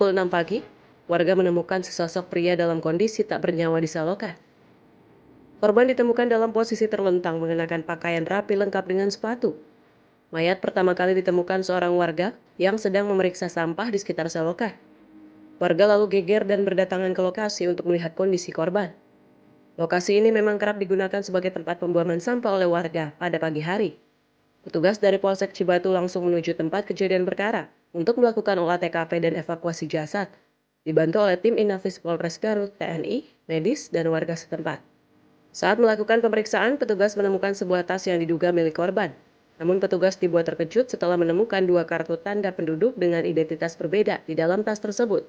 pukul 6 pagi, warga menemukan sesosok pria dalam kondisi tak bernyawa di selokan. Korban ditemukan dalam posisi terlentang mengenakan pakaian rapi lengkap dengan sepatu. Mayat pertama kali ditemukan seorang warga yang sedang memeriksa sampah di sekitar selokan. Warga lalu geger dan berdatangan ke lokasi untuk melihat kondisi korban. Lokasi ini memang kerap digunakan sebagai tempat pembuangan sampah oleh warga pada pagi hari. Petugas dari Polsek Cibatu langsung menuju tempat kejadian perkara untuk melakukan olah TKP dan evakuasi jasad, dibantu oleh tim Inafis Polres Garut, TNI, medis, dan warga setempat. Saat melakukan pemeriksaan, petugas menemukan sebuah tas yang diduga milik korban. Namun petugas dibuat terkejut setelah menemukan 2 kartu tanda penduduk dengan identitas berbeda di dalam tas tersebut.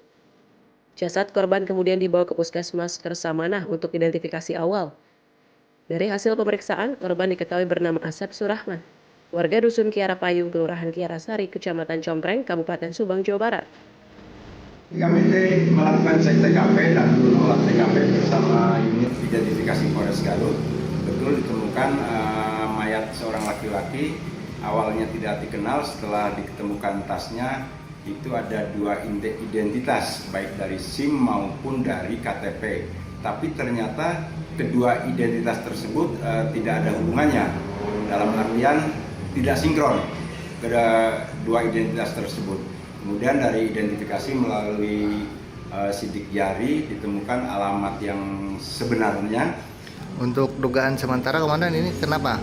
Jasad korban kemudian dibawa ke Puskesmas Kersamanah untuk identifikasi awal. Dari hasil pemeriksaan, korban diketahui bernama Asep Surahman, warga Dusun Kiara Payung, Kelurahan Kiara Sari, Kecamatan Compreng, Kabupaten Subang, Jawa Barat. Kami melakukan cek TKP dan olah TKP bersama unit identifikasi Polres Garut. Betul ditemukan mayat seorang laki-laki, awalnya tidak dikenal, setelah ditemukan tasnya itu ada 2 identitas, baik dari SIM maupun dari KTP. Tapi ternyata kedua identitas tersebut tidak ada hubungannya, dalam artian tidak sinkron kedua identitas tersebut. Kemudian dari identifikasi melalui sidik jari ditemukan alamat yang sebenarnya. Untuk dugaan sementara komandan ini kenapa?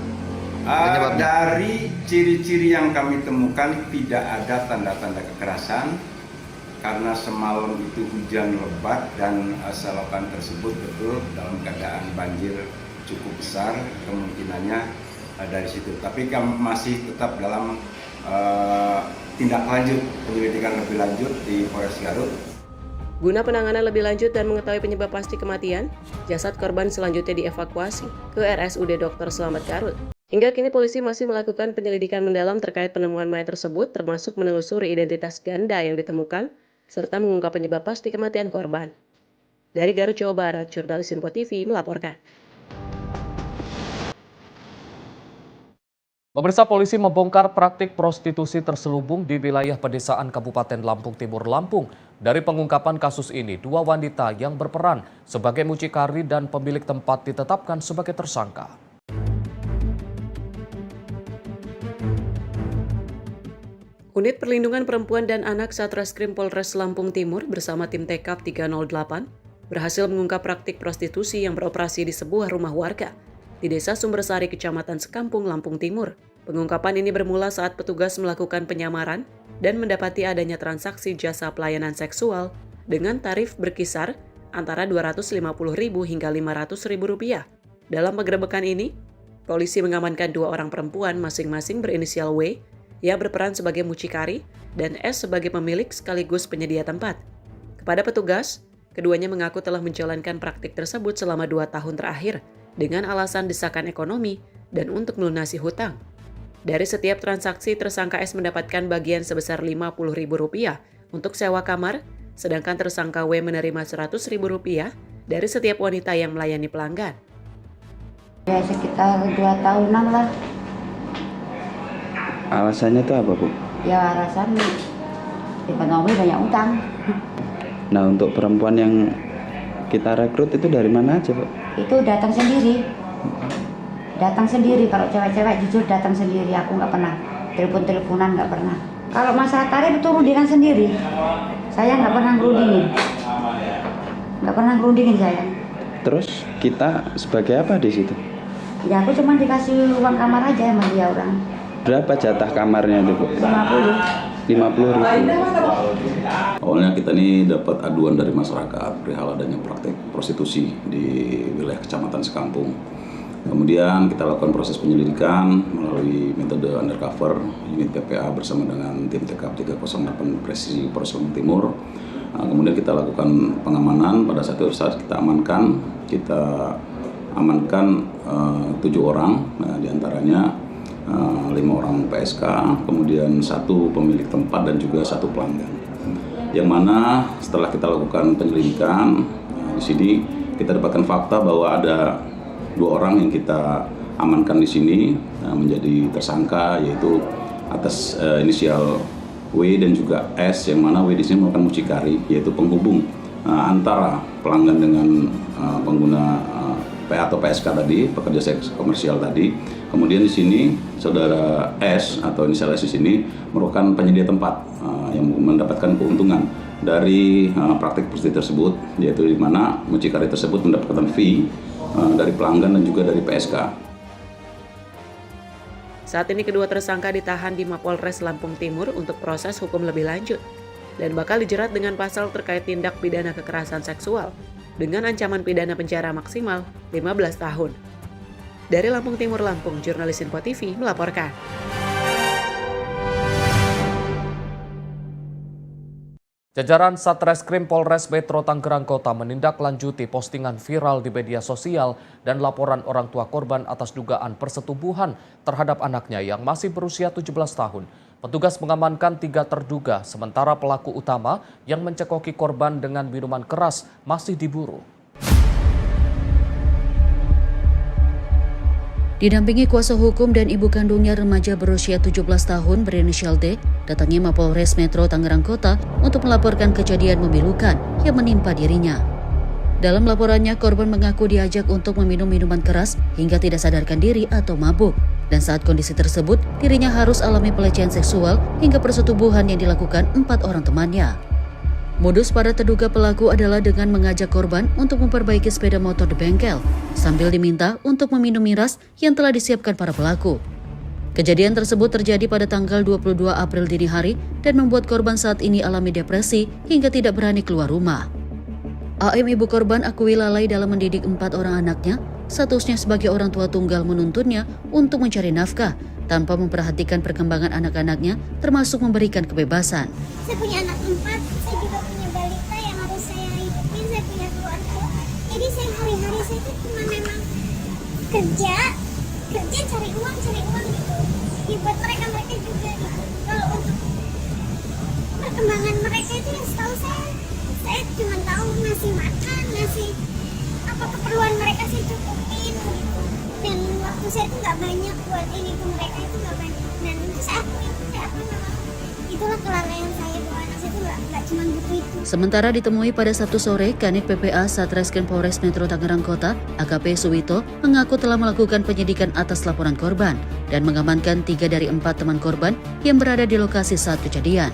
Dari ciri-ciri yang kami temukan tidak ada tanda-tanda kekerasan karena semalam itu hujan lebat dan selokan tersebut betul dalam keadaan banjir cukup besar, kemungkinannya dari situ. Tapi kami masih tetap dalam tindak lanjut penyelidikan lebih lanjut di Polres Garut. Guna penanganan lebih lanjut dan mengetahui penyebab pasti kematian, jasad korban selanjutnya dievakuasi ke RSUD Dr. Slamet Garut. Hingga kini polisi masih melakukan penyelidikan mendalam terkait penemuan mayat tersebut, termasuk menelusuri identitas ganda yang ditemukan, serta mengungkap penyebab pasti kematian korban. Dari Garut, Jawa Barat, Jurnalis Info TV melaporkan. Pemirsa, polisi membongkar praktik prostitusi terselubung di wilayah pedesaan Kabupaten Lampung Timur, Lampung. Dari pengungkapan kasus ini, 2 wanita yang berperan sebagai mucikari dan pemilik tempat ditetapkan sebagai tersangka. Unit Perlindungan Perempuan dan Anak Satreskrim Polres Lampung Timur bersama tim TKP 308 berhasil mengungkap praktik prostitusi yang beroperasi di sebuah rumah warga di Desa Sumbersari, Kecamatan Sekampung, Lampung Timur. Pengungkapan ini bermula saat petugas melakukan penyamaran dan mendapati adanya transaksi jasa pelayanan seksual dengan tarif berkisar antara Rp250.000 hingga Rp500.000. Dalam penggerebekan ini, polisi mengamankan 2 orang perempuan masing-masing berinisial W yang berperan sebagai mucikari dan S sebagai pemilik sekaligus penyedia tempat. Kepada petugas, keduanya mengaku telah menjalankan praktik tersebut selama 2 tahun terakhir dengan alasan desakan ekonomi dan untuk melunasi hutang. Dari setiap transaksi, tersangka S mendapatkan bagian sebesar Rp50.000 untuk sewa kamar, sedangkan tersangka W menerima Rp100.000 dari setiap wanita yang melayani pelanggan. Ya sekitar 2 tahunan lah. Alasannya itu apa, Bu? Ya alasan ekonomi banyak utang. Nah, untuk perempuan yang kita rekrut itu dari mana aja, Bu? Itu datang sendiri. Datang sendiri, kalau cewek-cewek jujur datang sendiri. Aku nggak pernah telepon-teleponan, nggak pernah. Kalau masalah tarif itu rundingan sendiri. Saya nggak pernah ngerundingin. Nggak pernah ngerundingin saya. Terus kita sebagai apa di situ? Ya aku cuma dikasih uang kamar aja sama dia orang. Berapa jatah kamarnya itu, Bu? 50.000. Awalnya kita ini dapat aduan dari masyarakat perihal adanya praktek prostitusi di wilayah Kecamatan Sekampung. Kemudian kita lakukan proses penyelidikan melalui metode undercover unit PPA bersama dengan tim TKP 308 Presisi Polres Lampung Timur. Kemudian kita lakukan pengamanan. Pada saat itu kita amankan 7 orang, diantaranya 5 orang PSK, kemudian 1 pemilik tempat dan juga 1 pelanggan. Yang mana setelah kita lakukan penyelidikan, di sini kita dapatkan fakta bahwa ada 2 orang yang kita amankan di sini menjadi tersangka, yaitu atas inisial W dan juga S, yang mana W di sini merupakan mucikari, yaitu penghubung antara pelanggan dengan pengguna PA atau PSK tadi, pekerja seks komersial tadi. Kemudian di sini saudara S atau inisial S di sini merupakan penyedia tempat yang mendapatkan keuntungan dari praktik prostitusi tersebut, yaitu di mana mucikari tersebut mendapatkan fee dari pelanggan dan juga dari PSK. Saat ini kedua tersangka ditahan di Mapolres Lampung Timur untuk proses hukum lebih lanjut dan bakal dijerat dengan pasal terkait tindak pidana kekerasan seksual dengan ancaman pidana penjara maksimal 15 tahun. Dari Lampung Timur, Lampung, jurnalis Info TV melaporkan. Jajaran Satreskrim Polres Metro Tangerang Kota menindaklanjuti postingan viral di media sosial dan laporan orang tua korban atas dugaan persetubuhan terhadap anaknya yang masih berusia 17 tahun. Petugas mengamankan 3 terduga, sementara pelaku utama yang mencekoki korban dengan minuman keras masih diburu. Didampingi kuasa hukum dan ibu kandungnya, remaja berusia 17 tahun berinisial D datangi Mapolres Metro Tangerang Kota untuk melaporkan kejadian memilukan yang menimpa dirinya. Dalam laporannya, korban mengaku diajak untuk meminum minuman keras hingga tidak sadarkan diri atau mabuk. Dan saat kondisi tersebut, dirinya harus alami pelecehan seksual hingga persetubuhan yang dilakukan 4 orang temannya. Modus para terduga pelaku adalah dengan mengajak korban untuk memperbaiki sepeda motor di bengkel, sambil diminta untuk meminum miras yang telah disiapkan para pelaku. Kejadian tersebut terjadi pada tanggal 22 April dini hari dan membuat korban saat ini alami depresi hingga tidak berani keluar rumah. AM ibu korban akui lalai dalam mendidik 4 orang anaknya, statusnya sebagai orang tua tunggal menuntunnya untuk mencari nafkah tanpa memperhatikan perkembangan anak-anaknya, termasuk memberikan kebebasan. Saya punya anak 4, saya juga punya balita yang harus saya hidupin, saya punya keluarga. Jadi saya hari-hari saya itu cuma memang kerja cari uang gitu. Ya, buat mereka juga gitu. Kalau untuk perkembangan mereka itu yang setahu saya cuma tahu ngasih makan, ngasih apa keperluan mereka sih cukupin gitu. Dan waktu saya itu nggak banyak buat ini ke mereka, itu nggak banyak. Dan itu saya akui memang itulah kelalaian saya, bahwa anak saya itu nggak cuma butuh itu. Sementara ditemui pada Sabtu sore, Kanit PPA Satreskrim Polres Metro Tangerang Kota, AKP Suwito, mengaku telah melakukan penyidikan atas laporan korban dan mengamankan 3 dari 4 teman korban yang berada di lokasi saat kejadian.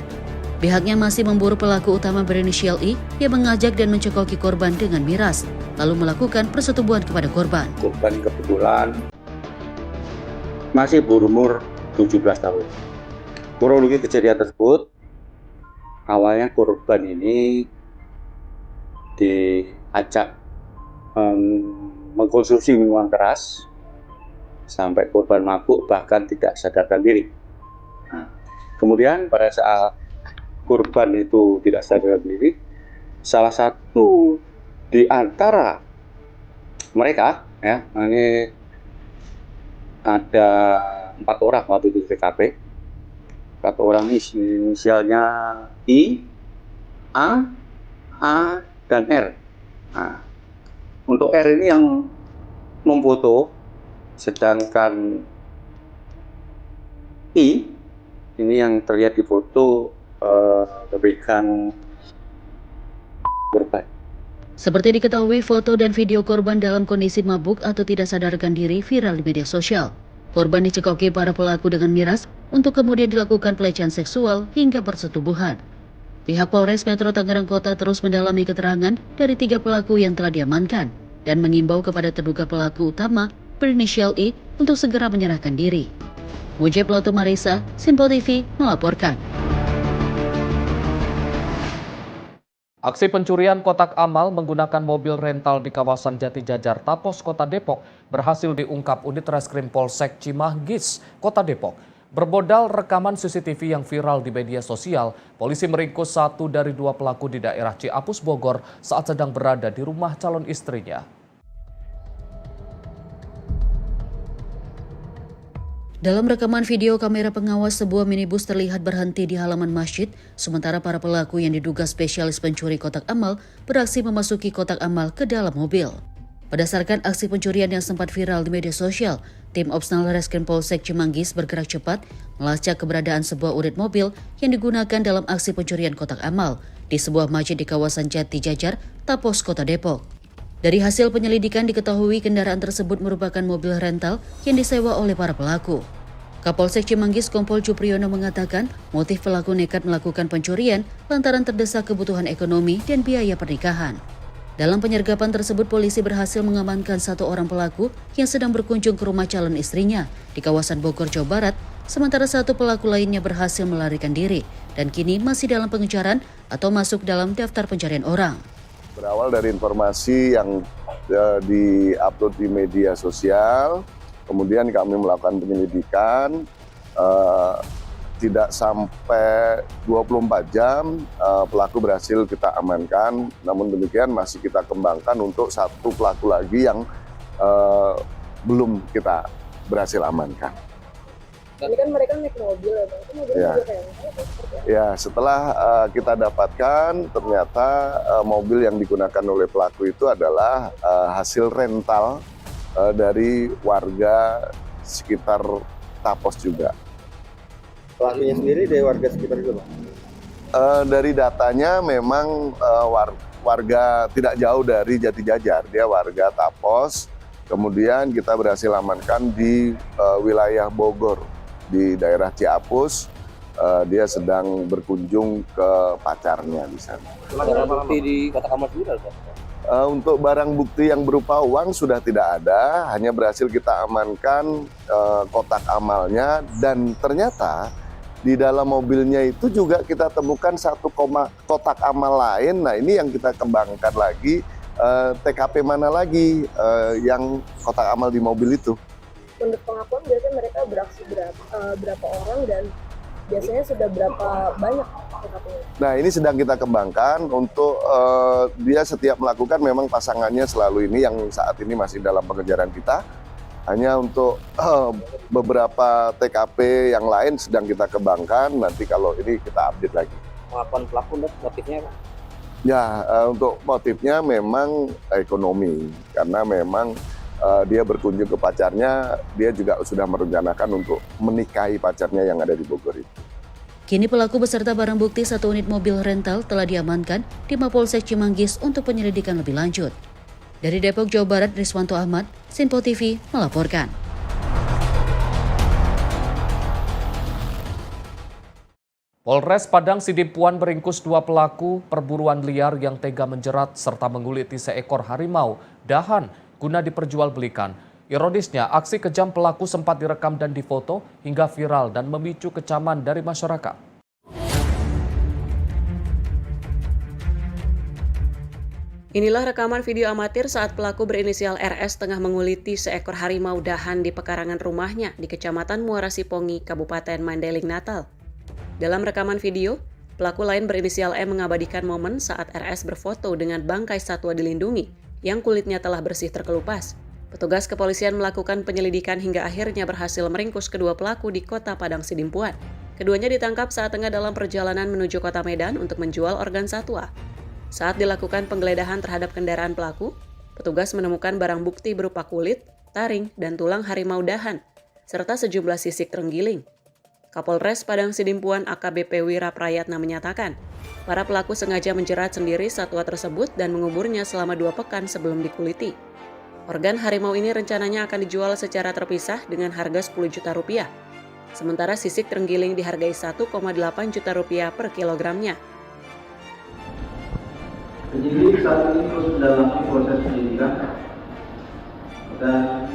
Pihaknya masih memburu pelaku utama berinisial I yang mengajak dan mencekoki korban dengan miras, lalu melakukan persetubuhan kepada korban. Korban kebetulan masih berumur 17 tahun. Kronologi kejadian tersebut, awalnya korban ini diajak mengkonsumsi minuman keras sampai korban mabuk bahkan tidak sadarkan diri. Kemudian pada saat korban itu tidak sadarkan diri, salah satu di antara mereka, ya, ini ada 4 orang waktu itu di TKP. 4 orang ini inisialnya I, A, dan R. Nah, untuk R ini yang memfoto, sedangkan I ini yang terlihat di foto berikan korban. Seperti diketahui, foto dan video korban dalam kondisi mabuk atau tidak sadarkan diri viral di media sosial. Korban dicekoki para pelaku dengan miras untuk kemudian dilakukan pelecehan seksual hingga persetubuhan. Pihak Polres Metro Tangerang Kota terus mendalami keterangan dari 3 pelaku yang telah diamankan dan mengimbau kepada terduga pelaku utama berinisial I untuk segera menyerahkan diri. Mujib Loto Marisa, Simpo TV melaporkan. Aksi pencurian kotak amal menggunakan mobil rental di kawasan Jatijajar, Tapos, Kota Depok berhasil diungkap unit Reskrim Polsek Cimanggis, Kota Depok. Berbodal rekaman CCTV yang viral di media sosial, polisi meringkus 1 dari 2 pelaku di daerah Ciapus, Bogor saat sedang berada di rumah calon istrinya. Dalam rekaman video kamera pengawas, sebuah minibus terlihat berhenti di halaman masjid, sementara para pelaku yang diduga spesialis pencuri kotak amal beraksi memasuki kotak amal ke dalam mobil. Berdasarkan aksi pencurian yang sempat viral di media sosial, Tim Opsnal Reskrim Polsek Cimanggis bergerak cepat melacak keberadaan sebuah unit mobil yang digunakan dalam aksi pencurian kotak amal di sebuah masjid di kawasan Jati Jajar, Tapos, Kota Depok. Dari hasil penyelidikan diketahui kendaraan tersebut merupakan mobil rental yang disewa oleh para pelaku. Kapolsek Cimanggis Kompol Cupriyono mengatakan motif pelaku nekat melakukan pencurian lantaran terdesak kebutuhan ekonomi dan biaya pernikahan. Dalam penyergapan tersebut, polisi berhasil mengamankan 1 orang pelaku yang sedang berkunjung ke rumah calon istrinya di kawasan Bogor, Jawa Barat, sementara 1 pelaku lainnya berhasil melarikan diri dan kini masih dalam pengejaran atau masuk dalam daftar pencarian orang. Berawal dari informasi yang di-upload di media sosial, kemudian kami melakukan penyelidikan, tidak sampai 24 jam pelaku berhasil kita amankan, namun demikian masih kita kembangkan untuk 1 pelaku lagi yang belum kita berhasil amankan. Ini kan mereka naik mobil ya Bang, itu mobilnya juga kayak Ya, setelah kita dapatkan ternyata mobil yang digunakan oleh pelaku itu adalah hasil rental dari warga sekitar Tapos juga. Pelakunya sendiri dari warga sekitar juga, Pak? Dari datanya memang warga tidak jauh dari Jati Jajar, dia warga Tapos. Kemudian kita berhasil amankan di wilayah Bogor, di daerah Ciapus. Dia sedang berkunjung ke pacarnya di sana. Barang bukti di kotak amal juga, Pak? Untuk barang bukti yang berupa uang sudah tidak ada, hanya berhasil kita amankan kotak amalnya, dan ternyata di dalam mobilnya itu juga kita temukan 1 kotak amal lain. Nah, ini yang kita kembangkan lagi, TKP mana lagi yang kotak amal di mobil itu. Menurut pengakuan biasanya mereka beraksi berapa orang dan biasanya sudah berapa banyak TKP-nya? Nah, ini sedang kita kembangkan untuk dia setiap melakukan, memang pasangannya selalu ini yang saat ini masih dalam pengejaran kita. Hanya untuk beberapa TKP yang lain sedang kita kembangkan, nanti kalau ini kita update lagi. Pengakuan pelaku, motifnya apa? Ya, untuk motifnya memang ekonomi, karena memang dia berkunjung ke pacarnya, dia juga sudah merencanakan untuk menikahi pacarnya yang ada di Bogor itu. Kini pelaku beserta barang bukti 1 unit mobil rental telah diamankan di Mapolsek Cimanggis untuk penyelidikan lebih lanjut. Dari Depok, Jawa Barat, Riswanto Ahmad, Sinpo TV melaporkan. Polres Padang Sidimpuan meringkus 2 pelaku perburuan liar yang tega menjerat serta menguliti seekor harimau dahan guna diperjualbelikan. Ironisnya, aksi kejam pelaku sempat direkam dan difoto hingga viral dan memicu kecaman dari masyarakat. Inilah rekaman video amatir saat pelaku berinisial RS tengah menguliti seekor harimau dahan di pekarangan rumahnya di Kecamatan Muara Sipongi, Kabupaten Mandailing, Natal. Dalam rekaman video, pelaku lain berinisial M mengabadikan momen saat RS berfoto dengan bangkai satwa dilindungi yang kulitnya telah bersih terkelupas. Petugas kepolisian melakukan penyelidikan hingga akhirnya berhasil meringkus kedua pelaku di Kota Padang Sidimpuan. Keduanya ditangkap saat tengah dalam perjalanan menuju Kota Medan untuk menjual organ satwa. Saat dilakukan penggeledahan terhadap kendaraan pelaku, petugas menemukan barang bukti berupa kulit, taring, dan tulang harimau dahan, serta sejumlah sisik terenggiling. Kapolres Padang Sidimpuan AKBP Wira Prayatna menyatakan, para pelaku sengaja menjerat sendiri satwa tersebut dan menguburnya selama 2 pekan sebelum dikuliti. Organ harimau ini rencananya akan dijual secara terpisah dengan harga Rp10 juta. Sementara sisik terenggiling dihargai Rp1,8 juta per kilogramnya. Penyidik saat ini terus mendalami proses penyidikan dan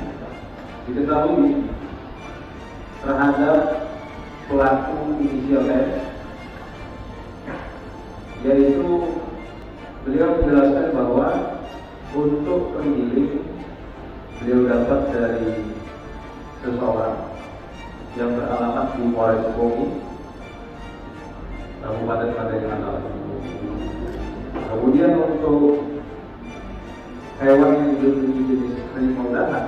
diketahui terhadap pelaku inisial S, yaitu beliau menjelaskan bahwa untuk terenggiling beliau dapat dari seseorang yang beralamat di Muara Sipongi, Kabupaten Mandailing, Natal. Kemudian untuk hewan yang dilindungi jenis harimau dahan,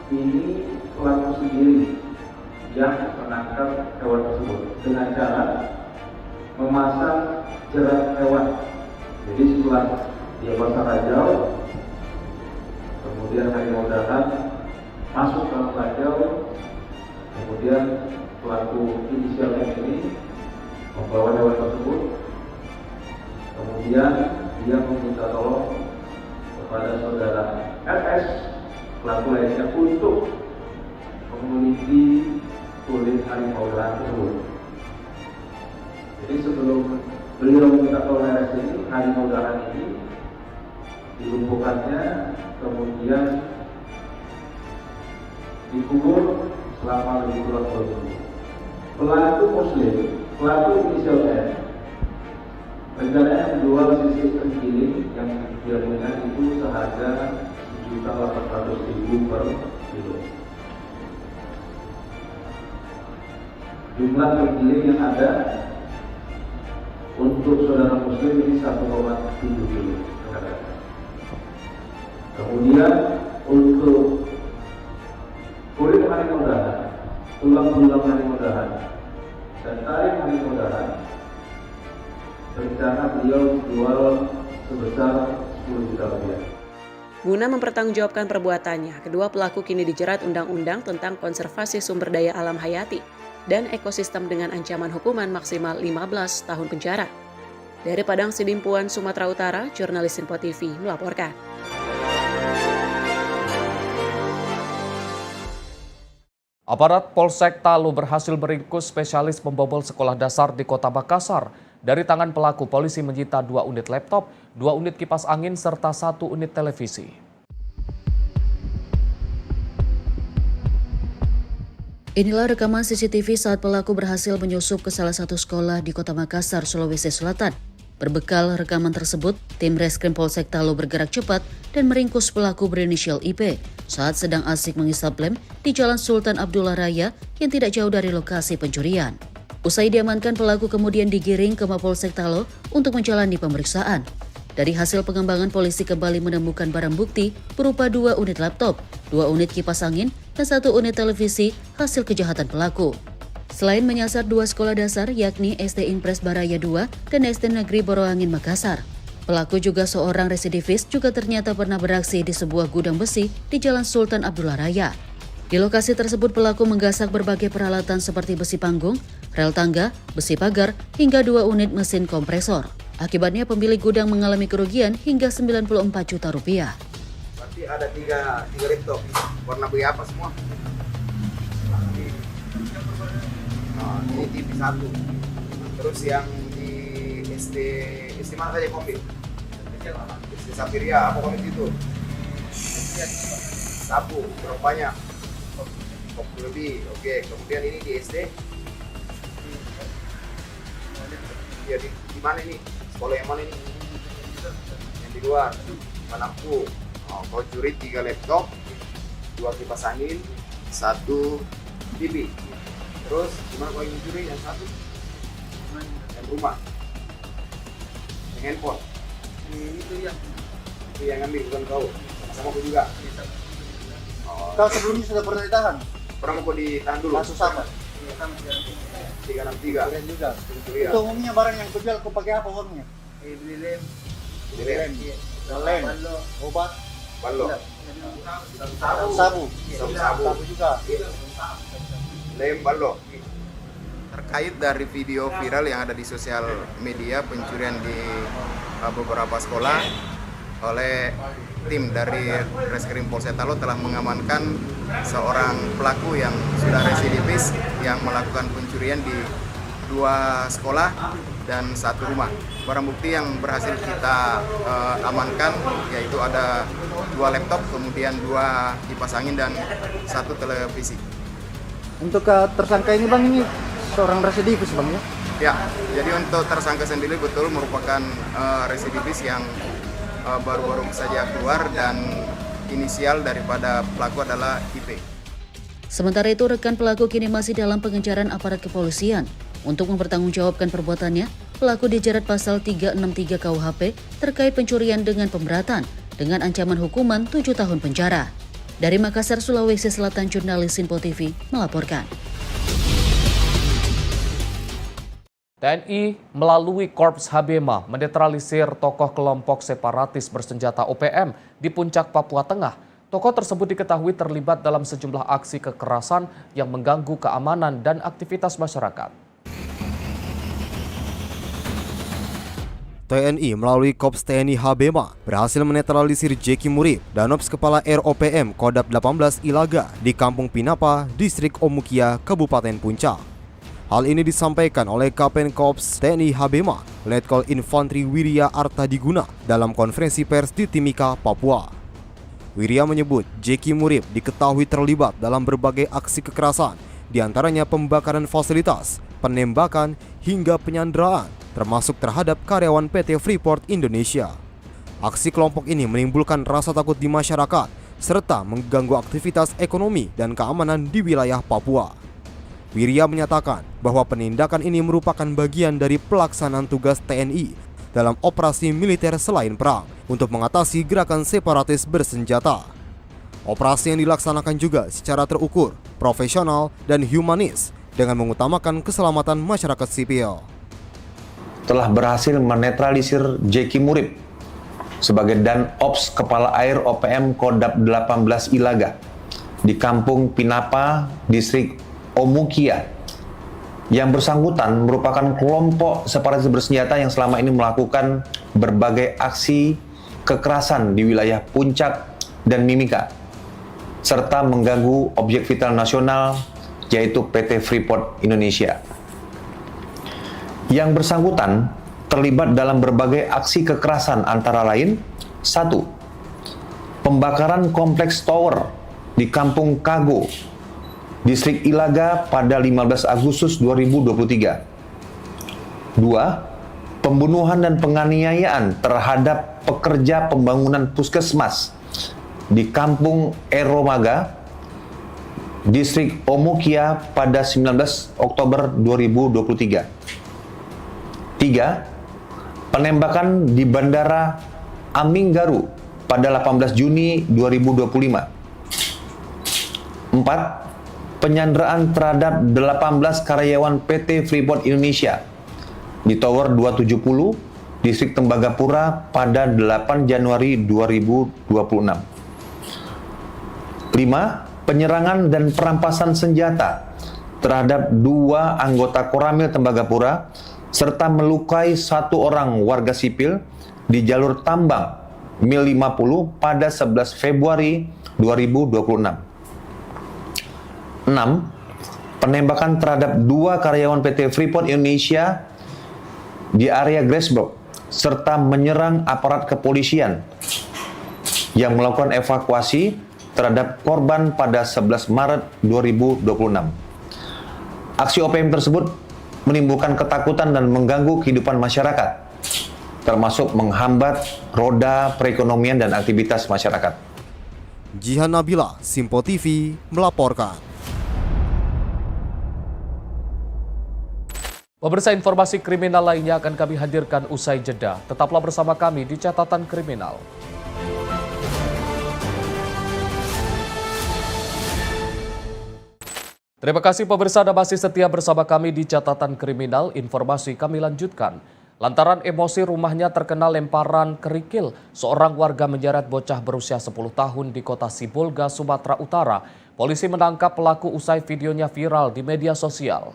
ini pelaku sendiri yang menangkap hewan tersebut dengan cara memasang jerat hewan. Jadi setelah dia pasang rajau, kemudian harimau dahan masuk dalam bajau, kemudian pelaku inisial M ini membawa hewan tersebut, kemudian dia meminta tolong kepada saudara RS pelaku lainnya untuk memiliki kulit harimau tersebut. Jadi sebelum beliau meminta tolong RS ini, harimau dahan ini dilumpuhkannya, kemudian dikubur selama lebih kurang 2 minggu. Pelaku muslim, pelaku inisial M, rencananya menjual sisi terenggiling yang dia punya itu seharga Rp1.800.000 per kilo. Jumlah terenggiling yang ada untuk saudara muslim ini 1,7 kilo. Kemudian untuk kulit harimau dahan, tulang-tulang harimau dahan, dan taring harimau dahan, rencana beliau jual sebesar Rp10 juta. Guna mempertanggungjawabkan perbuatannya, kedua pelaku kini dijerat Undang-Undang tentang Konservasi Sumber Daya Alam Hayati dan Ekosistem dengan ancaman hukuman maksimal 15 tahun penjara. Dari Padang Sidimpuan, Sumatera Utara, jurnalis Info TV melaporkan. Aparat Polsek Talo berhasil meringkus spesialis pembobol sekolah dasar di Kota Makassar. Dari tangan pelaku, polisi menyita 2 unit laptop, 2 unit kipas angin, serta 1 unit televisi. Inilah rekaman CCTV saat pelaku berhasil menyusup ke salah satu sekolah di Kota Makassar, Sulawesi Selatan. Berbekal rekaman tersebut, tim Reskrim Polsek Talo bergerak cepat dan meringkus pelaku berinisial IP saat sedang asik menghisap lem di Jalan Sultan Abdullah Raya yang tidak jauh dari lokasi pencurian. Usai diamankan, pelaku kemudian digiring ke Mapolsek Talo untuk menjalani pemeriksaan. Dari hasil pengembangan, polisi kembali menemukan barang bukti berupa 2 unit laptop, 2 unit kipas angin, dan 1 unit televisi hasil kejahatan pelaku. Selain menyasar 2 sekolah dasar yakni SD Impres Baraya 2 dan SD Negeri Boroangin Makassar, pelaku juga seorang residivis juga ternyata pernah beraksi di sebuah gudang besi di Jalan Sultan Abdullah Raya. Di lokasi tersebut pelaku menggasak berbagai peralatan seperti besi panggung, rel tangga, besi pagar, hingga 2 unit mesin kompresor. Akibatnya pemilik gudang mengalami kerugian hingga Rp94 juta. Berarti ada 3 laptop, warna apa semua? Ini TV 1. Terus yang di SD mana saja kombi? SD Sapiria, apa kombi itu? Sabu, berapa banyak? 40 lebih, oke. Kemudian ini di SD? Ya di mana ini? Sekolah yang mana ini? Yang di luar, Manapku. Kau curi 3 laptop, 2 kipas angin, 1 TV. Terus gimana kau ingin curi yang 1? Yang rumah, yang handphone. Itu yang ngambil, bukan kau. Sama aku juga. Kau sebelumnya sudah pernah ditahan? Pernah mau ditahan dulu. Kasus apa? 363. Kalian juga. Itu umumnya barang yang kau jual, kau pakai apa uangnya? Beli lem. Lem, obat, Balok. sabu juga. Lem balok. Terkait dari video viral yang ada di sosial media pencurian di beberapa sekolah, oleh tim dari Reskrim Polsek Talo telah mengamankan seorang pelaku yang sudah residivis yang melakukan pencurian di 2 sekolah dan 1 rumah. Barang bukti yang berhasil kita amankan yaitu ada 2 laptop, kemudian 2 kipas angin dan 1 televisi. Untuk tersangka ini bang, ini seorang residivis bang ya? Ya, jadi untuk tersangka sendiri betul merupakan residivis yang baru-baru saja keluar dan inisial daripada pelaku adalah IP. Sementara itu, rekan pelaku kini masih dalam pengejaran aparat kepolisian. Untuk mempertanggungjawabkan perbuatannya, pelaku dijerat pasal 363 KUHP terkait pencurian dengan pemberatan dengan ancaman hukuman 7 tahun penjara. Dari Makassar, Sulawesi Selatan, jurnalis Info TV melaporkan. TNI melalui Korps Habema menetralisir tokoh kelompok separatis bersenjata OPM di Puncak, Papua Tengah. Tokoh tersebut diketahui terlibat dalam sejumlah aksi kekerasan yang mengganggu keamanan dan aktivitas masyarakat. TNI melalui Kops TNI Habema berhasil menetralisir Jeki Murib, Danops Kepala ROPM Kodap 18 Ilaga di Kampung Pinapa, Distrik Omukia, Kabupaten Puncak. Hal ini disampaikan oleh Kapten Kops TNI Habema, Letkol Infantri Wirya Artadiguna dalam konferensi pers di Timika, Papua. Wirya menyebut Jeki Murib diketahui terlibat dalam berbagai aksi kekerasan, diantaranya pembakaran fasilitas, penembakan, hingga penyanderaan, termasuk terhadap karyawan PT Freeport Indonesia. Aksi kelompok ini menimbulkan rasa takut di masyarakat, serta mengganggu aktivitas ekonomi dan keamanan di wilayah Papua. Wirya menyatakan bahwa penindakan ini merupakan bagian dari pelaksanaan tugas TNI dalam operasi militer selain perang untuk mengatasi gerakan separatis bersenjata. Operasi yang dilaksanakan juga secara terukur, profesional, dan humanis dengan mengutamakan keselamatan masyarakat sipil. Telah berhasil menetralisir Jeki Murib sebagai Danops Kepala Air OPM Kodap 18 Ilaga di Kampung Pinapa, Distrik Omukia. Yang bersangkutan merupakan kelompok separatis bersenjata yang selama ini melakukan berbagai aksi kekerasan di wilayah Puncak dan Mimika, serta mengganggu objek vital nasional yaitu PT Freeport Indonesia. Yang bersangkutan terlibat dalam berbagai aksi kekerasan antara lain 1. Pembakaran kompleks tower di Kampung Kago, Distrik Ilaga pada 15 Agustus 2023. 2. Pembunuhan dan penganiayaan terhadap pekerja pembangunan puskesmas di Kampung Eromaga, Distrik Omukia pada 19 Oktober 2023. 3. Penembakan di Bandara Aminggaru pada 18 Juni 2025. 4. Penyanderaan terhadap 18 karyawan PT Freeport Indonesia di Tower 270, Distrik Tembagapura pada 8 Januari 2026. 5. Penyerangan dan perampasan senjata terhadap 2 anggota Koramil Tembagapura serta melukai 1 orang warga sipil di jalur tambang Mil 50 pada 11 Februari 2026. 6. Penembakan terhadap 2 karyawan PT Freeport Indonesia di area Grasberg serta menyerang aparat kepolisian yang melakukan evakuasi terhadap korban pada 11 Maret 2026. Aksi OPM tersebut menimbulkan ketakutan dan mengganggu kehidupan masyarakat, termasuk menghambat roda perekonomian dan aktivitas masyarakat. Jihan Nabila, Simpo TV, melaporkan. Pemirsa, informasi kriminal lainnya akan kami hadirkan usai jeda. Tetaplah bersama kami di Catatan Kriminal. Terima kasih pemirsa Anda masih setia bersama kami di Catatan Kriminal. Informasi kami lanjutkan. Lantaran emosi rumahnya terkena lemparan kerikil, seorang warga menyeret bocah berusia 10 tahun di kota Sibolga, Sumatera Utara. Polisi menangkap pelaku usai videonya viral di media sosial.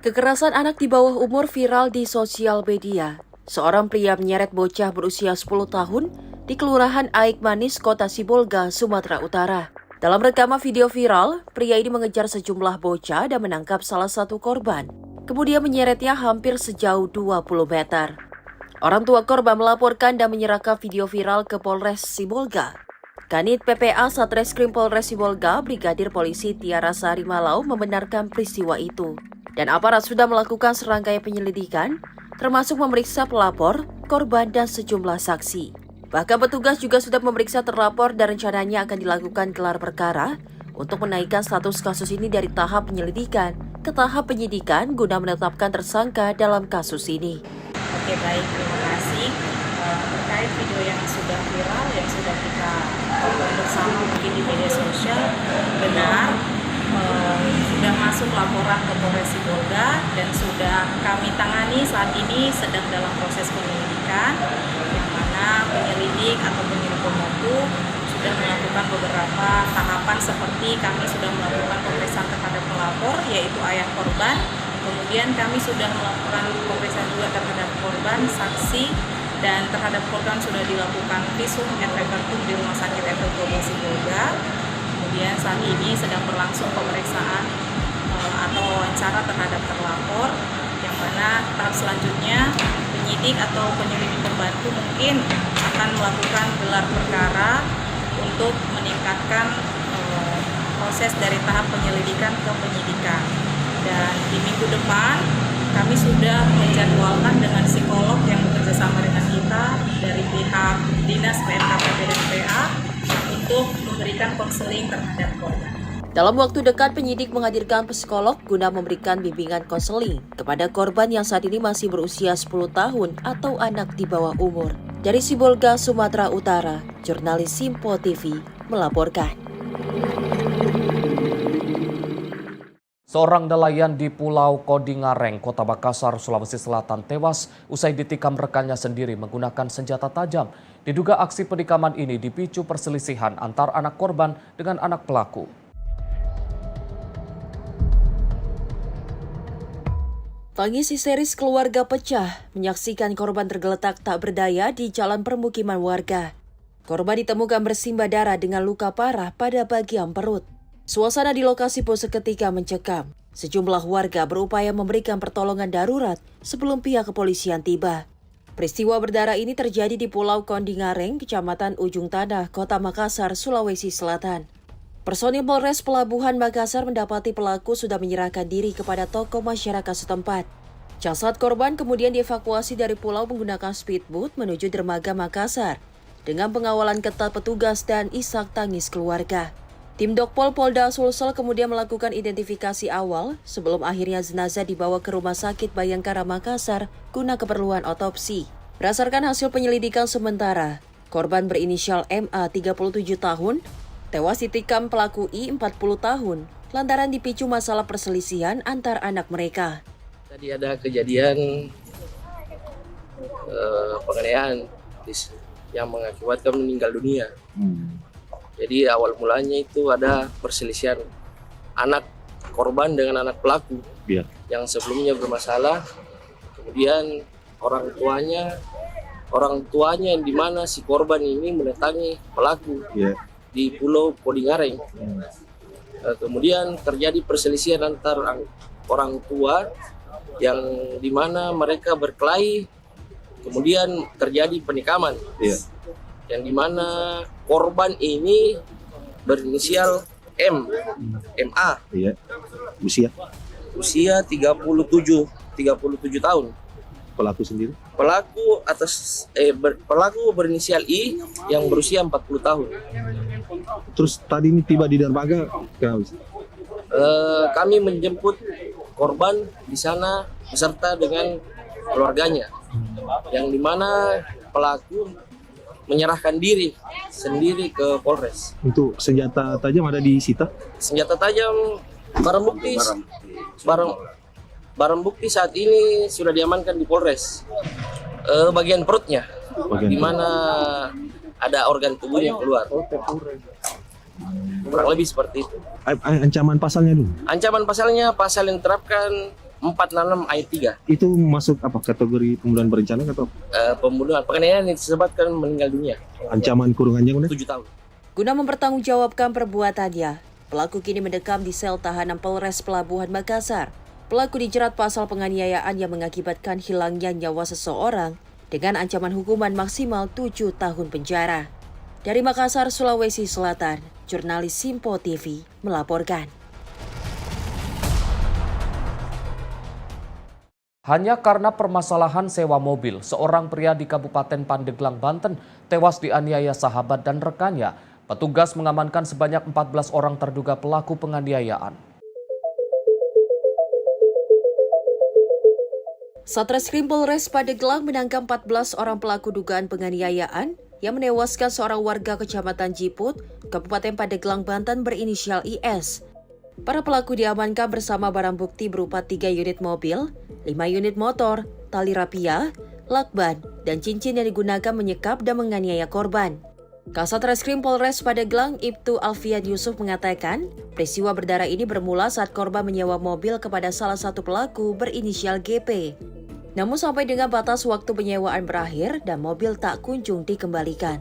Kekerasan anak di bawah umur viral di sosial media. Seorang pria menyeret bocah berusia 10 tahun di Kelurahan Aik Manis, Kota Sibolga, Sumatera Utara. Dalam rekaman video viral, pria ini mengejar sejumlah bocah dan menangkap salah satu korban. Kemudian menyeretnya hampir sejauh 20 meter. Orang tua korban melaporkan dan menyerahkan video viral ke Polres Sibolga. Kanit PPA Satreskrim Polres Sibolga, Brigadir Polisi Tiara Sari Malau membenarkan peristiwa itu. Dan aparat sudah melakukan serangkaian penyelidikan, termasuk memeriksa pelapor, korban, dan sejumlah saksi. Bahkan petugas juga sudah memeriksa terlapor dan rencananya akan dilakukan gelar perkara untuk menaikkan status kasus ini dari tahap penyelidikan ke tahap penyidikan guna menetapkan tersangka dalam kasus ini. Oke, baik, terima kasih. Terkait video yang sudah viral, yang sudah kita tonton bersama mungkin di media sosial, benar sudah masuk laporan ke Polres Sibolga dan sudah kami tangani saat ini sedang dalam proses penyelidikan, yang mana penyelidik atau penyidik pembantu sudah melakukan beberapa tahapan seperti kami sudah melakukan pemeriksaan terhadap pelapor yaitu ayah korban, kemudian kami sudah melakukan pemeriksaan juga terhadap korban, saksi, dan terhadap korban sudah dilakukan visum et repertum di Rumah Sakit FKUPI Sibolga. Kemudian saat ini sedang berlangsung pemeriksaan atau wawancara terhadap terlapor, yang mana tahap selanjutnya penyidik atau penyelidik pembantu mungkin akan melakukan gelar perkara untuk meningkatkan proses dari tahap penyelidikan ke penyidikan. Dan di minggu depan kami sudah menjadwalkan dengan psikolog yang bekerja sama dengan kita dari pihak Dinas PNKPB dan PA untuk memberikan konseling terhadap korban. Dalam waktu dekat, penyidik menghadirkan psikolog guna memberikan bimbingan konseling kepada korban yang saat ini masih berusia 10 tahun atau anak di bawah umur. Dari Sibolga, Sumatera Utara, jurnalis Simpo TV melaporkan. Seorang nelayan di Pulau Kodingareng, Kota Makassar, Sulawesi Selatan tewas usai ditikam rekannya sendiri menggunakan senjata tajam. Diduga aksi penikaman ini dipicu perselisihan antar anak korban dengan anak pelaku. Tangis histeris keluarga pecah menyaksikan korban tergeletak tak berdaya di jalan permukiman warga. Korban ditemukan bersimbah darah dengan luka parah pada bagian perut. Suasana di lokasi pun seketika mencekam. Sejumlah warga berupaya memberikan pertolongan darurat sebelum pihak kepolisian tiba. Peristiwa berdarah ini terjadi di Pulau Kodingareng, Kecamatan Ujung Tanah, Kota Makassar, Sulawesi Selatan. Personil Polres Pelabuhan Makassar mendapati pelaku sudah menyerahkan diri kepada tokoh masyarakat setempat. Jasad korban kemudian dievakuasi dari pulau menggunakan speedboat menuju dermaga Makassar dengan pengawalan ketat petugas dan isak tangis keluarga. Tim Dokpol Polda Sulsel kemudian melakukan identifikasi awal sebelum akhirnya jenazah dibawa ke Rumah Sakit Bayangkara Makassar guna keperluan otopsi. Berdasarkan hasil penyelidikan sementara, korban berinisial MA 37 tahun tewas ditikam pelaku I 40 tahun lantaran dipicu masalah perselisihan antar anak mereka. Tadi ada kejadian penganiayaan yang mengakibatkan meninggal dunia. Jadi awal mulanya itu ada perselisihan anak korban dengan anak pelaku yang sebelumnya bermasalah. Kemudian orang tuanya yang dimana si korban ini mendatangi pelaku di Pulau Kodingareng. Kemudian terjadi perselisihan antar orang tua yang dimana mereka berkelahi, kemudian terjadi penikaman. Yang dimana korban ini berinisial MA. Usia 37 tahun. Pelaku sendiri? Pelaku berinisial I yang berusia 40 tahun. Terus tadi ini tiba di dermaga, kenapa? Kami menjemput korban di sana beserta dengan keluarganya, yang dimana pelaku menyerahkan diri sendiri ke Polres. Untuk senjata tajam ada disita? Senjata tajam, barang bukti saat ini sudah diamankan di Polres. Bagian perutnya, di mana ada organ tubuhnya keluar. Kurang lebih seperti itu. Ancaman pasalnya dulu? Ancaman pasalnya pasal yang diterapkan 466 ayat 3. Itu masuk apa? Kategori pembunuhan berencana atau? Pembunuhan, penganiayaan yang disebabkan meninggal dunia. Ancaman kurungannya 7 tahun. Guna mempertanggungjawabkan perbuatannya, pelaku kini mendekam di sel tahanan Polres Pelabuhan Makassar. Pelaku dijerat pasal penganiayaan yang mengakibatkan hilangnya nyawa seseorang dengan ancaman hukuman maksimal 7 tahun penjara. Dari Makassar, Sulawesi Selatan, jurnalis Simpo TV melaporkan. Hanya karena permasalahan sewa mobil, seorang pria di Kabupaten Pandeglang, Banten tewas dianiaya sahabat dan rekannya. Petugas mengamankan sebanyak 14 orang terduga pelaku penganiayaan. Satreskrim Polres Pandeglang menangkap 14 orang pelaku dugaan penganiayaan yang menewaskan seorang warga Kecamatan Jiput, Kabupaten Pandeglang, Banten berinisial IS. Para pelaku diamankan bersama barang bukti berupa 3 unit mobil, 5 unit motor, tali rapia, lakban, dan cincin yang digunakan menyekap dan menganiaya korban. Kasat Reskrim Polres Pandeglang Ibtu Alfian Yusuf mengatakan, peristiwa berdarah ini bermula saat korban menyewa mobil kepada salah satu pelaku berinisial GP. Namun sampai dengan batas waktu penyewaan berakhir dan mobil tak kunjung dikembalikan.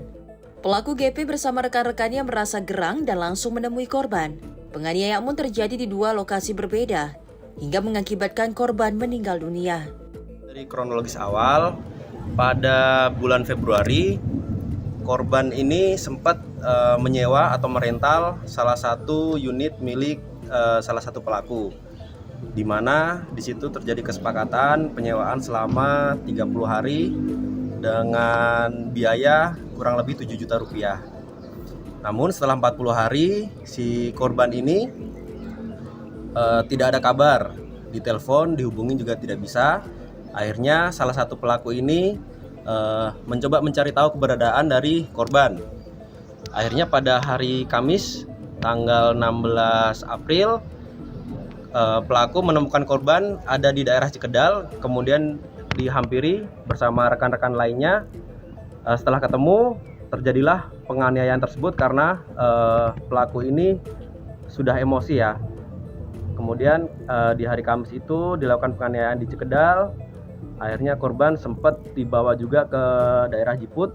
Pelaku GP bersama rekan-rekannya merasa gerang dan langsung menemui korban. Penganiayaan pun terjadi di 2 lokasi berbeda, hingga mengakibatkan korban meninggal dunia. Dari kronologis awal, pada bulan Februari, korban ini sempat menyewa atau merental salah satu unit milik salah satu pelaku, di mana di situ terjadi kesepakatan penyewaan selama 30 hari dengan biaya kurang lebih 7 juta rupiah. Namun setelah 40 hari si korban ini tidak ada kabar, ditelepon, dihubungi juga tidak bisa. Akhirnya salah satu pelaku ini mencoba mencari tahu keberadaan dari korban. Akhirnya pada hari Kamis tanggal 16 April pelaku menemukan korban ada di daerah Cikedal, kemudian dihampiri bersama rekan-rekan lainnya. Setelah ketemu terjadilah penganiayaan tersebut karena pelaku ini sudah emosi ya. Kemudian di hari Kamis itu dilakukan penganiayaan di Cikedal. Akhirnya korban sempat dibawa juga ke daerah Jiput,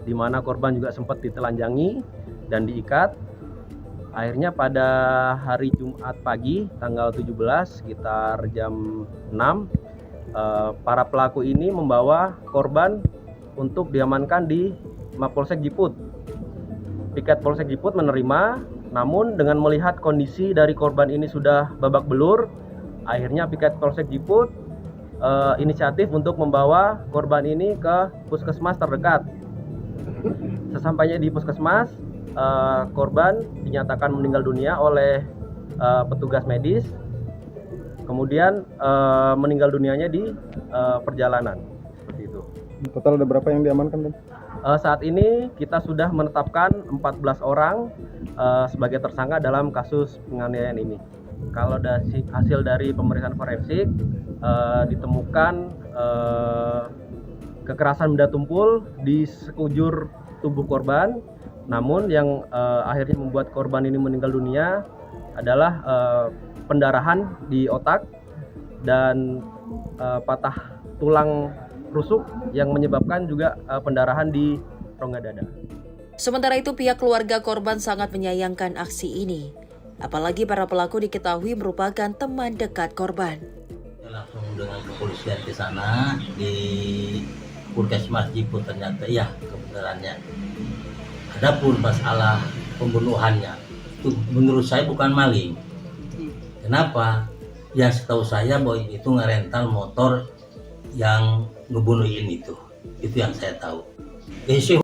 di mana korban juga sempat ditelanjangi dan diikat. Akhirnya pada hari Jumat pagi tanggal 17 sekitar jam 6, para pelaku ini membawa korban untuk diamankan di Mapolsek Jiput. Piket Polsek Jiput menerima, namun dengan melihat kondisi dari korban ini sudah babak belur, akhirnya Piket Polsek Jiput inisiatif untuk membawa korban ini ke puskesmas terdekat. Sesampainya di puskesmas, korban dinyatakan meninggal dunia oleh petugas medis. Kemudian meninggal dunianya di perjalanan, seperti itu. Total ada berapa yang diamankan, Dan? Saat ini kita sudah menetapkan 14 orang sebagai tersangka dalam kasus penganiayaan ini. Kalau dari hasil dari pemeriksaan forensik ditemukan kekerasan benda tumpul di sekujur tubuh korban. Namun yang akhirnya membuat korban ini meninggal dunia adalah pendarahan di otak dan patah tulang rusuk yang menyebabkan juga pendarahan di rongga dada. Sementara itu pihak keluarga korban sangat menyayangkan aksi ini. Apalagi para pelaku diketahui merupakan teman dekat korban. Langsung dengan kepolisian ke sana di Puskesmas Jiput, ternyata ya kebenarannya. Adapun masalah pembunuhannya itu menurut saya bukan maling. Kenapa? Ya setahu saya bahwa itu ngerental motor yang ngebunuhin itu yang saya tahu. Si